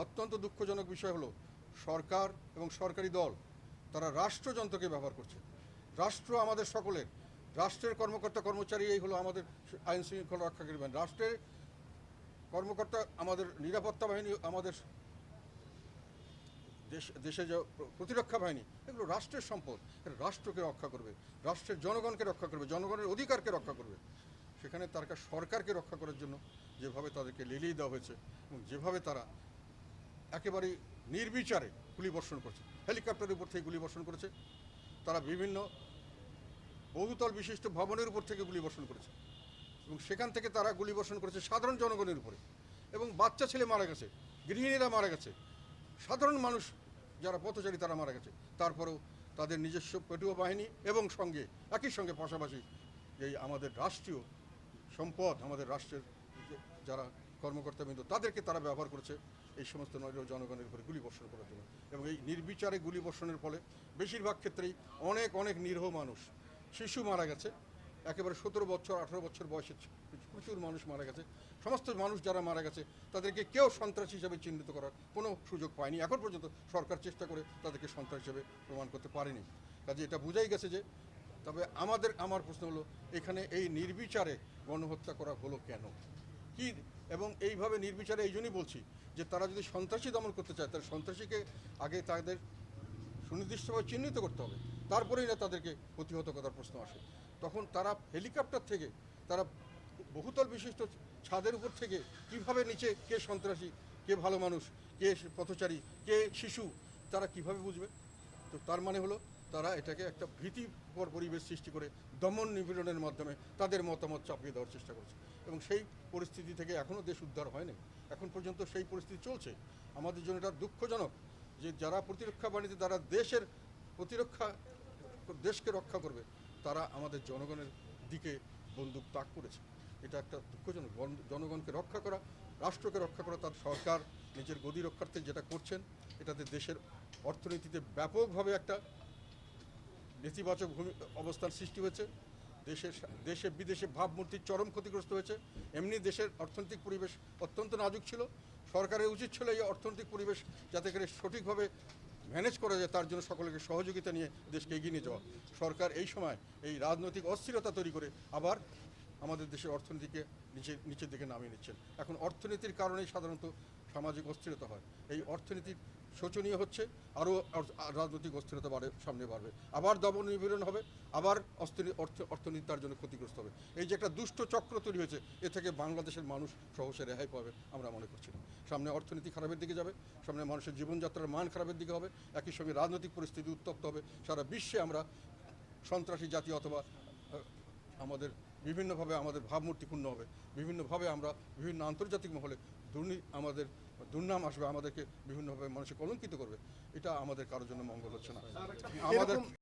অত্যন্ত দুঃখজনক বিষয় হলো সরকার এবং সরকারি দল তারা রাষ্ট্রযন্ত্রকে ব্যবহার করছে। রাষ্ট্র আমাদের সকলের, রাষ্ট্রের কর্মকর্তা কর্মচারী এই হলো আমাদের আইন শৃঙ্খলা রক্ষাকারী বাহিনী, রাষ্ট্রের কর্মকর্তা আমাদের নিরাপত্তা বাহিনী, আমাদের দেশে যে প্রতিরক্ষা বাহিনী, এগুলো রাষ্ট্রের সম্পদ। রাষ্ট্রকে রক্ষা করবে, রাষ্ট্রের জনগণকে রক্ষা করবে, জনগণের অধিকারকে রক্ষা করবে। সেখানে তার সরকারকে রক্ষা করার জন্য যেভাবে তাদেরকে লেলিয়ে দেওয়া হয়েছে এবং যেভাবে তারা একেবারেই নির্বিচারে গুলিবর্ষণ করছে, হেলিকপ্টারের উপর থেকে গুলিবর্ষণ করেছে, তারা বিভিন্ন বহুতল বিশিষ্ট ভবনের উপর থেকে গুলিবর্ষণ করেছে এবং সেখান থেকে তারা গুলিবর্ষণ করেছে সাধারণ জনগণের উপরে। এবং বাচ্চা ছেলে মারা গেছে, গৃহিণীরা মারা গেছে, সাধারণ মানুষ যারা পথচারী তারা মারা গেছে। তারপরেও তাদের নিজস্ব পেটুয়া বাহিনী এবং সঙ্গে একই সঙ্গে পাশাপাশি এই আমাদের রাষ্ট্রীয় সম্পদ, আমাদের রাষ্ট্রের যারা কর্মকর্তাবৃন্দ, তাদেরকে তারা ব্যবহার করেছে এই সমস্ত জনগণের উপরে গুলিবর্ষণ করার জন্য। এবং এই নির্বিচারে গুলিবর্ষণের ফলে বেশিরভাগ ক্ষেত্রেই অনেক নিরীহ মানুষ, শিশু মারা গেছে, একেবারে 17 বছর 18 বছর বয়সে প্রচুর মানুষ মারা গেছে। সমস্ত মানুষ যারা মারা গেছে তাদেরকে কেউ সন্ত্রাসী হিসেবে চিহ্নিত করার কোনো সুযোগ পায়নি। এখন পর্যন্ত সরকার চেষ্টা করে তাদেরকে সন্ত্রাস হিসেবে প্রমাণ করতে পারেনি। কাজে এটা বোঝাই গেছে যে, তবে আমার প্রশ্ন হলো এখানে এই নির্বিচারে গণহত্যা করা হলো কেন, কি? এবং এইভাবে নির্বিচারে এই জন্যই বলছি যে তারা যদি সন্ত্রাসী দমন করতে চায় তাহলে সন্ত্রাসীকে আগে তাদের সুনির্দিষ্টভাবে চিহ্নিত করতে হবে, তারপরেই না তাদেরকে প্রতিহত করার প্রশ্ন আসে। তখন তারা হেলিকপ্টার থেকে, তারা বহুতল বিশিষ্ট ছাদের উপর থেকে কিভাবে নিচে কে সন্ত্রাসী, কে ভালো মানুষ, কে পথচারী, কে শিশু, তারা কিভাবে বুঝবে? তো তার মানে হলো তারা এটাকে একটা ভীতিকর পরিবেশ সৃষ্টি করে দমন নিপীড়নের মাধ্যমে তাদের মতামত চাপিয়ে দেওয়ার চেষ্টা করছে। এবং সেই পরিস্থিতি থেকে এখনও দেশ উদ্ধার হয়নি, এখন পর্যন্ত সেই পরিস্থিতি চলছে। আমাদের জন্য এটা দুঃখজনক যে যারা প্রতিরক্ষা বাহিনীতে, যারা দেশের প্রতিরক্ষা, দেশকে রক্ষা করবে, তারা আমাদের জনগণের দিকে বন্দুক তাক করেছে। এটা একটা দুঃখজনক। জনগণকে রক্ষা করা, রাষ্ট্রকে রক্ষা করা, তার সরকার নিজের গদি রক্ষার্থে যেটা করছেন, এটাতে দেশের অর্থনীতিতে ব্যাপকভাবে একটা নেতিবাচক অবস্থার সৃষ্টি হয়েছে। দেশে বিদেশে ভাবমূর্তির চরম ক্ষতিগ্রস্ত হয়েছে। এমনি দেশের অর্থনৈতিক পরিবেশ অত্যন্ত নাজুক ছিল। সরকারের উচিত ছিল এই অর্থনৈতিক পরিবেশ যাতে করে সঠিকভাবে ম্যানেজ করা যায়, তার জন্য সকলকে সহযোগিতা নিয়ে দেশকে এগিয়ে নিয়ে যাওয়া। সরকার এই সময় এই রাজনৈতিক অস্থিরতা তৈরি করে আবার আমাদের দেশের অর্থনীতিকে নিচের দিকে নামিয়ে নিচ্ছেন। এখন অর্থনীতির কারণেই সাধারণত সামাজিক অস্থিরতা হয়। এই অর্থনীতির শোচনীয় হচ্ছে, আরও রাজনৈতিক অস্থিরতা সামনে বাড়বে, আবার দমন নিপীড়ন হবে, আবার অর্থনীতি তার জন্য ক্ষতিগ্রস্ত হবে। এই যে একটা দুষ্ট চক্র তৈরি হয়েছে, এ থেকে বাংলাদেশের মানুষ সহসে রেহাই পাবে আমরা মনে করছি না। সামনে অর্থনীতি খারাপের দিকে যাবে, সামনে মানুষের জীবনযাত্রার মান খারাপের দিকে হবে, একই সঙ্গে রাজনৈতিক পরিস্থিতি উত্তপ্ত হবে। সারা বিশ্বে আমরা সন্ত্রাসী জাতি অথবা আমাদের বিভিন্নভাবে আমাদের ভাবমূর্তি ক্ষুণ্ণ হবে, বিভিন্নভাবে আমরা বিভিন্ন আন্তর্জাতিক মহলে আমাদের দুর্নাম আসবে, আমাদেরকে বিভিন্নভাবে মানুষকে কলঙ্কিত করবে। এটা আমাদের কারোর জন্য মঙ্গল হচ্ছে না। আমাদের